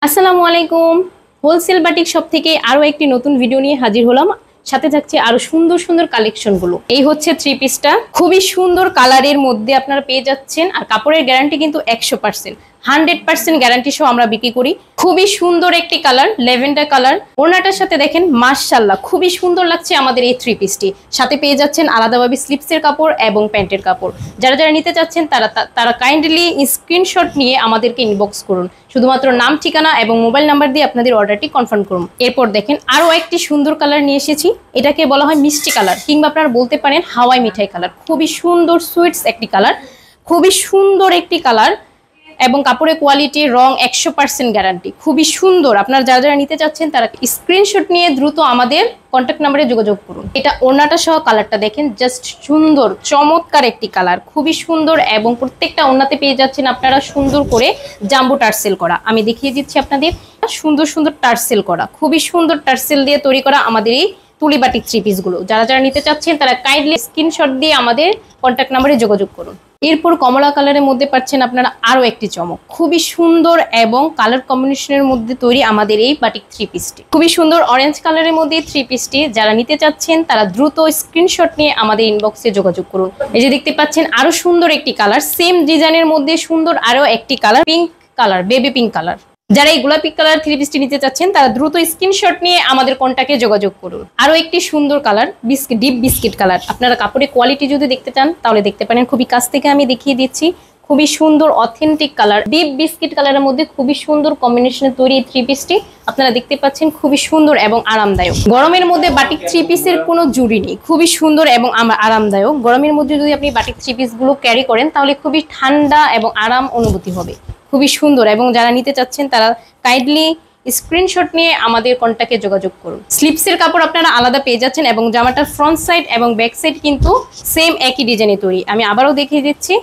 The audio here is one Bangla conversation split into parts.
আসসালামু আলাইকুম। হোলসেল বাটিক শপ থেকে আরো একটি নতুন ভিডিও নিয়ে হাজির হলাম। সাথে থাকছে আরো সুন্দর সুন্দর কালেকশন গুলো। এই হচ্ছে থ্রি পিসটা, খুবই সুন্দর কালারের মধ্যে আপনারা পেয়ে যাচ্ছেন। আর কাপড়ের গ্যারান্টি কিন্তু 100%, 100% গ্যারান্টি সহ আমরা বিক্রি করি। খুবই সুন্দর একটি কালার, ল্যাভেন্ডার কালার। ওড়নাটার সাথে দেখেন মাশাআল্লাহ খুবই সুন্দর লাগছে আমাদের এই থ্রি পিসটি। সাথে পেয়ে যাচ্ছেন আলাদাভাবে স্লিপসের কাপড় এবং প্যান্টের কাপড়। যারা যারা নিতে চাচ্ছেন তারা কাইন্ডলি স্ক্রিনশট নিয়ে আমাদেরকে ইনবক্স করুন। শুধুমাত্র নাম, ঠিকানা এবং মোবাইল নাম্বার দিয়ে আপনাদের অর্ডারটি কনফার্ম করুন। এরপর দেখেন আরো একটি সুন্দর কালার নিয়ে এসেছি। এটাকে বলা হয় মিষ্টি কালার, কিংবা আপনারা বলতে পারেন হাওয়াই মিঠাই কালার। খুবই সুন্দর সুইটস একটি কালার, খুবই সুন্দর একটি কালার এবং কাপড়ের কোয়ালিটি, রং 100% গ্যারান্টি। খুবই সুন্দর। আপনারা যারা যারা নিতে চাচ্ছেন তারা স্ক্রিনশট নিয়ে দ্রুত আমাদের কন্ট্যাক্ট নাম্বারে যোগাযোগ করুন। এটা ওড়নাটা সহ কালারটা দেখেন, জাস্ট সুন্দর চমৎকার একটি কালার, খুবই সুন্দর। এবং প্রত্যেকটা ওড়নাতে পেয়ে যাচ্ছেন আপনারা সুন্দর করে জাম্বো টার্সেল করা। আমি দেখিয়ে দিচ্ছি আপনাদের, সুন্দর সুন্দর টার্সেল করা, খুবই সুন্দর টার্সেল দিয়ে তৈরি করা আমাদের এই তুলি বাটিক থ্রি পিস গুলো। যারা যারা নিতে চাচ্ছেন তারা কাইন্ডলি স্ক্রিনশট দিয়ে আমাদের কন্ট্যাক্ট নাম্বারে যোগাযোগ করুন। এরপর কমলা কালারের মধ্যে পাচ্ছেন আপনারা আরো একটি চমক, খুবই সুন্দর এবং কালার কম্বিনেশনের মধ্যে তৈরি আমাদের এই বাটিক থ্রি পিসটি। খুবই সুন্দর অরেঞ্জ কালারের মধ্যে থ্রি পিসটি। যারা নিতে চাচ্ছেন তারা দ্রুত স্ক্রিনশট নিয়ে আমাদের ইনবক্সে যোগাযোগ করুন। এই যে দেখতে পাচ্ছেন আরো সুন্দর একটি কালার, সেম ডিজাইনের মধ্যে সুন্দর আরো একটি colour, pink colour, baby pink colour. যারা এই গোলাপি কালার থ্রি পিসটি নিতে চাচ্ছেন তারা দ্রুত স্ক্রিনশট নিয়ে আমাদের কন্টাক্টে যোগাযোগ করুন। আরো একটি সুন্দর কালার, ডিপ বিস্কিট কালার। আপনারা কাপড়ের কোয়ালিটি যদি দেখতে চান তাহলে দেখতে পারেন, খুবই কাছ থেকে আমি দেখিয়ে দিচ্ছি। খুবই সুন্দর অথেন্টিক কালার, ডিপ বিস্কিট কালারের মধ্যে খুবই সুন্দর কম্বিনেশনে তৈরি এই থ্রি পিসটি। আপনারা দেখতে পাচ্ছেন খুবই সুন্দর এবং আরামদায়ক। গরমের মধ্যে বাটিক থ্রি পিসের কোনো জুড়ি নেই, খুবই সুন্দর এবং আরামদায়ক। গরমের মধ্যে যদি আপনি বাটিক থ্রি পিস গুলো ক্যারি করেন তাহলে খুবই ঠান্ডা এবং আরাম অনুভূতি হবে। খুবই সুন্দর। এবং যারা নিতে চাচ্ছেন তারা কাইন্ডলি স্ক্রিনশট নিয়ে আমাদের কন্টাক্টে যোগাযোগ করুন। স্লিপসের কাপড় আপনারা আলাদা পেয়ে যাচ্ছেন এবং জামাটার ফ্রন্ট সাইড এবং ব্যাক সাইড কিন্তু সেম একই ডিজাইনে তৈরি। আমি আবারও দেখিয়ে দিচ্ছি,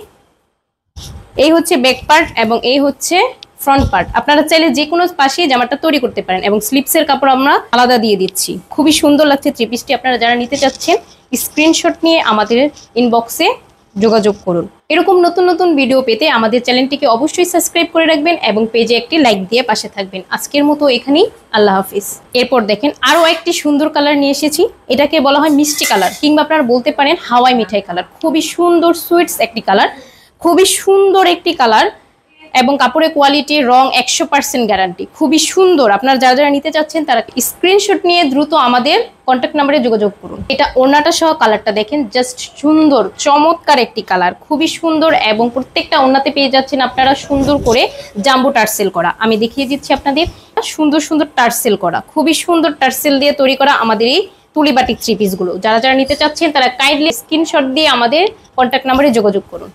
এই হচ্ছে ব্যাক পার্ট এবং এই হচ্ছে ফ্রন্ট পার্ট। আপনারা চাইলে যে কোনো পাশে জামাটা তৈরি করতে পারেন এবং স্লিপসের কাপড় আমরা আলাদা দিয়ে দিচ্ছি। খুবই সুন্দর লাগছে থ্রি পিসটি। আপনারা যারা নিতে চাচ্ছেন স্ক্রিনশট নিয়ে আমাদের ইনবক্সে যোগাযোগ করুন। এরকম নতুন নতুন ভিডিও পেতে আমাদের চ্যানেলটিকে অবশ্যই সাবস্ক্রাইব করে রাখবেন এবং পেজে একটি লাইক দিয়ে পাশে থাকবেন। আজকের মতো এখানেই, আল্লাহ হাফিজ। এরপর দেখেন আরো একটি সুন্দর কালার নিয়ে এসেছি। এটাকে বলা হয় মিষ্টি কালার, কিংবা আপনারা বলতে পারেন হাওয়াই মিঠাই কালার। খুবই সুন্দর সুইটস একটি কালার, খুবই সুন্দর একটি কালার এবং কাপড়ের কোয়ালিটি, রং 100% গ্যারান্টি। খুবই সুন্দর। আপনারা যারা যারা নিতে চাচ্ছেন তারা স্ক্রিনশট নিয়ে দ্রুত আমাদের কন্ট্যাক্ট নাম্বারে যোগাযোগ করুন। এটা ওড়নাটা সহ কালারটা দেখেন, জাস্ট সুন্দর চমৎকার একটি কালার, খুবই সুন্দর। এবং প্রত্যেকটা ওড়নাতে পেয়ে যাচ্ছেন আপনারা সুন্দর করে জাম্বো টার্সেল করা। আমি দেখিয়ে দিচ্ছি আপনাদের, সুন্দর সুন্দর টার্সেল করা, খুবই সুন্দর টার্সেল দিয়ে তৈরি করা আমাদের এই তুলি বাটিক থ্রি পিস গুলো। যারা যারা নিতে চাচ্ছেন তারা কাইন্ডলি স্ক্রিনশট দিয়ে আমাদের কন্ট্যাক্ট নাম্বারে যোগাযোগ করুন।